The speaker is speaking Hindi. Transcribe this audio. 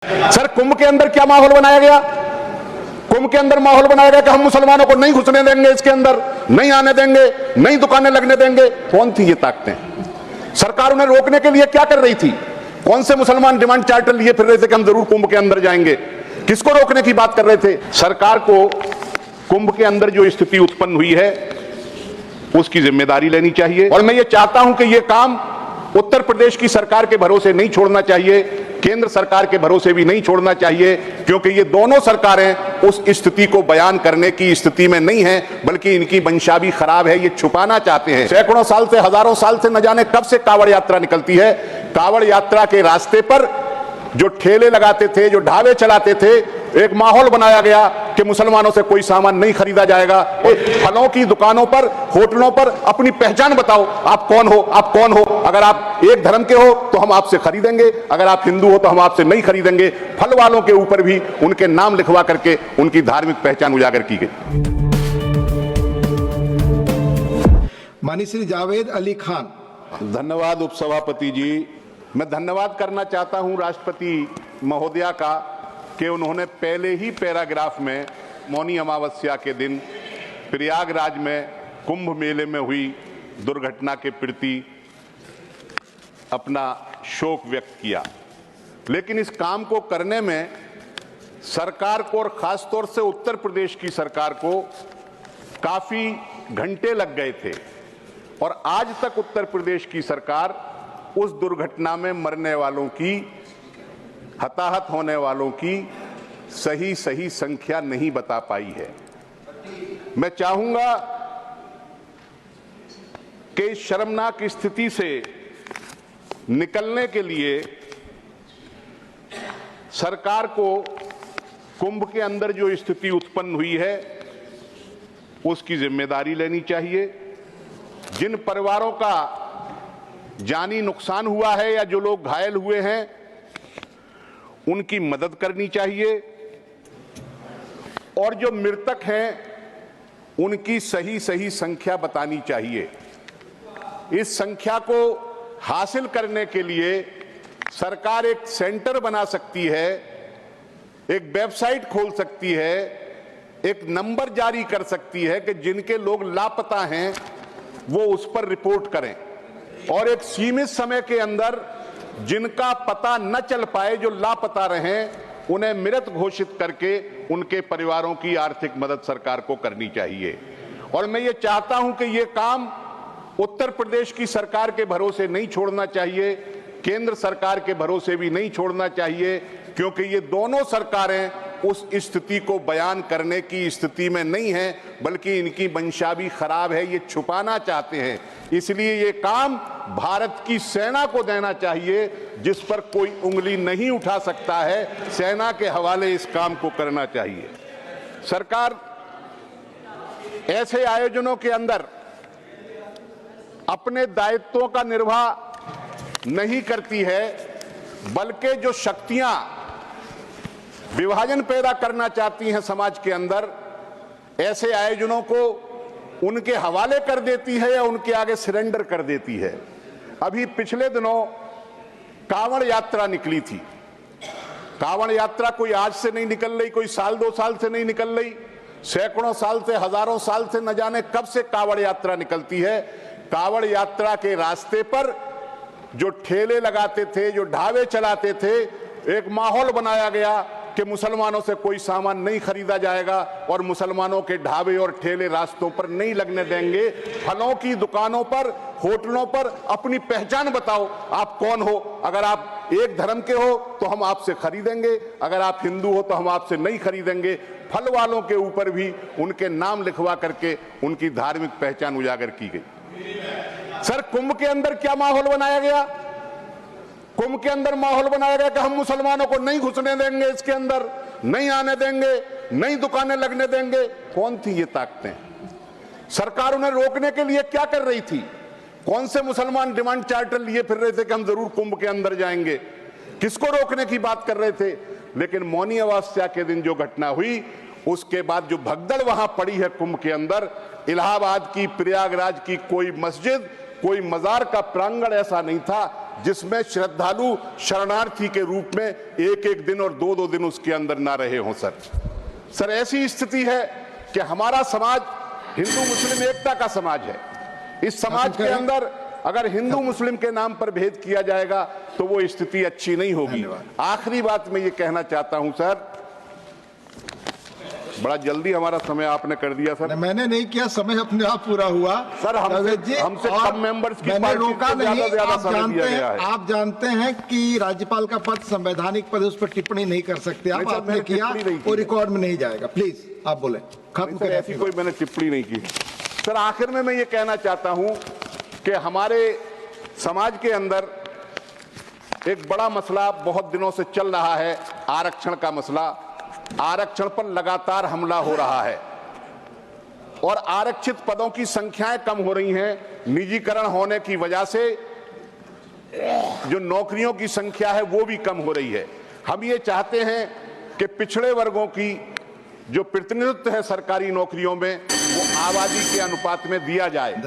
सर, कुंभ के अंदर क्या माहौल बनाया गया? कुंभ के अंदर माहौल बनाया गया कि हम मुसलमानों को नहीं घुसने देंगे, इसके अंदर नहीं आने देंगे, नहीं दुकानें लगने देंगे। कौन थी ये ताकतें? सरकार उन्हें रोकने के लिए क्या कर रही थी? कौन से मुसलमान डिमांड चार्टर लिए फिर रहे थे कि हम जरूर कुंभ के अंदर जाएंगे? किसको रोकने की बात कर रहे थे? सरकार को कुंभ के अंदर जो स्थिति उत्पन्न हुई है उसकी जिम्मेदारी लेनी चाहिए। और मैं ये चाहता हूं कि ये काम उत्तर प्रदेश की सरकार के भरोसे नहीं छोड़ना चाहिए, केंद्र सरकार के भरोसे भी नहीं छोड़ना चाहिए, क्योंकि ये दोनों सरकारें उस स्थिति को बयान करने की स्थिति में नहीं है, बल्कि इनकी मंशा भी खराब है, ये छुपाना चाहते हैं। सैकड़ों साल से, हजारों साल से, न जाने कब से कांवड़ यात्रा निकलती है। कांवड़ यात्रा के रास्ते पर जो ठेले लगाते थे, जो ढाबे चलाते थे, एक माहौल बनाया गया कि मुसलमानों से कोई सामान नहीं खरीदा जाएगा। फलों की दुकानों पर, होटलों पर अपनी पहचान बताओ, आप कौन हो, आप कौन हो। अगर आप एक धर्म के हो तो हम आपसे खरीदेंगे, अगर आप हिंदू हो तो हम आपसे नहीं खरीदेंगे। फल वालों के ऊपर भी उनके नाम लिखवा करके उनकी धार्मिक पहचान उजागर की गई। माननीय श्री जावेद अली खान। धन्यवाद उपसभापति जी। मैं धन्यवाद करना चाहता हूं राष्ट्रपति महोदया का कि उन्होंने पहले ही पैराग्राफ में मौनी अमावस्या के दिन प्रयागराज में कुंभ मेले में हुई दुर्घटना के प्रति अपना शोक व्यक्त किया। लेकिन इस काम को करने में सरकार को, और खासतौर से उत्तर प्रदेश की सरकार को, काफी घंटे लग गए थे। और आज तक उत्तर प्रदेश की सरकार उस दुर्घटना में मरने वालों की, हताहत होने वालों की सही संख्या नहीं बता पाई है। मैं चाहूंगा कि इस शर्मनाक स्थिति से निकलने के लिए सरकार को कुंभ के अंदर जो स्थिति उत्पन्न हुई है उसकी जिम्मेदारी लेनी चाहिए। जिन परिवारों का जानी नुकसान हुआ है या जो लोग घायल हुए हैं उनकी मदद करनी चाहिए, और जो मृतक हैं उनकी सही संख्या बतानी चाहिए। इस संख्या को हासिल करने के लिए सरकार एक सेंटर बना सकती है, एक वेबसाइट खोल सकती है, एक नंबर जारी कर सकती है कि जिनके लोग लापता हैं वो उस पर रिपोर्ट करें, और एक सीमित समय के अंदर जिनका पता न चल पाए, जो लापता रहें, उन्हें मृत घोषित करके उनके परिवारों की आर्थिक मदद सरकार को करनी चाहिए। और मैं ये चाहता हूं कि ये काम उत्तर प्रदेश की सरकार के भरोसे नहीं छोड़ना चाहिए, केंद्र सरकार के भरोसे भी नहीं छोड़ना चाहिए, क्योंकि ये दोनों सरकारें उस स्थिति को बयान करने की स्थिति में नहीं है, बल्कि इनकी मंशा भी खराब है, ये छुपाना चाहते हैं। इसलिए ये काम भारत की सेना को देना चाहिए, जिस पर कोई उंगली नहीं उठा सकता है। सेना के हवाले इस काम को करना चाहिए। सरकार ऐसे आयोजनों के अंदर अपने दायित्वों का निर्वाह नहीं करती है, बल्कि जो शक्तियां विभाजन पैदा करना चाहती हैं समाज के अंदर, ऐसे आयोजनों को उनके हवाले कर देती है या उनके आगे सरेंडर कर देती है। अभी पिछले दिनों कांवड़ यात्रा निकली थी। कांवड़ यात्रा कोई आज से नहीं निकल रही, कोई साल दो साल से नहीं निकल रही, सैकड़ों साल से, हजारों साल से, न जाने कब से कांवड़ यात्रा निकलती है। कांवड़ यात्रा के रास्ते पर जो ठेले लगाते थे, जो ढाबे चलाते थे, एक माहौल बनाया गया कि मुसलमानों से कोई सामान नहीं खरीदा जाएगा और मुसलमानों के ढाबे और ठेले रास्तों पर नहीं लगने देंगे। फलों की दुकानों पर, होटलों पर अपनी पहचान बताओ, आप कौन हो। अगर आप एक धर्म के हो तो हम आपसे खरीदेंगे, अगर आप हिंदू हो तो हम आपसे नहीं खरीदेंगे। फल वालों के ऊपर भी उनके नाम लिखवा करके उनकी धार्मिक पहचान उजागर की गई। सर, कुंभ के अंदर क्या माहौल बनाया गया? कुंभ के अंदर माहौल बनाया गया कि हम मुसलमानों को नहीं घुसने देंगे, इसके अंदर नहीं आने देंगे, नहीं दुकानें लगने देंगे। कौन थी ये ताकतें? सरकार उन्हें रोकने के लिए क्या कर रही थी? कौन से मुसलमान डिमांड चार्टर लिए फिर रहे थे कि हम जरूर कुंभ के अंदर जाएंगे? किसको रोकने की बात कर रहे थे? लेकिन मौनी अमावस्या के दिन जो घटना हुई, उसके बाद जो भगदड़ वहां पड़ी है कुंभ के अंदर, इलाहाबाद की, प्रयागराज की कोई मस्जिद, कोई मजार का प्रांगण ऐसा नहीं था जिसमें श्रद्धालु शरणार्थी के रूप में एक एक दिन और दो दो दिन उसके अंदर ना रहे हों सर ऐसी स्थिति है कि हमारा समाज हिंदू मुस्लिम एकता का समाज है। इस समाज के अंदर अगर हिंदू मुस्लिम के नाम पर भेद किया जाएगा तो वो स्थिति अच्छी नहीं होगी। आखिरी बात मैं ये कहना चाहता हूं सर, बड़ा जल्दी हमारा समय आपने कर दिया सर। मैंने नहीं किया, समय अपने आप पूरा हुआ सर। हमसे कम मेंबर्स की मैंने रोका नहीं। ज्यादा आप जानते हैं कि राज्यपाल का पद संवैधानिक पद है, उस पर टिप्पणी नहीं कर सकते आप। आपने किया वो रिकॉर्ड में नहीं जाएगा। प्लीज आप बोले। खत्म करें। ऐसी कोई मैंने टिप्पणी नहीं की सर। आखिर में मैं ये कहना चाहता हूं कि हमारे समाज के अंदर एक बड़ा मसला बहुत दिनों से चल रहा है, आरक्षण का मसला। आरक्षण पर लगातार हमला हो रहा है और आरक्षित पदों की संख्याएं कम हो रही हैं। निजीकरण होने की वजह से जो नौकरियों की संख्या है वो भी कम हो रही है। हम ये चाहते हैं कि पिछड़े वर्गों की जो प्रतिनिधित्व है सरकारी नौकरियों में वो आबादी के अनुपात में दिया जाए।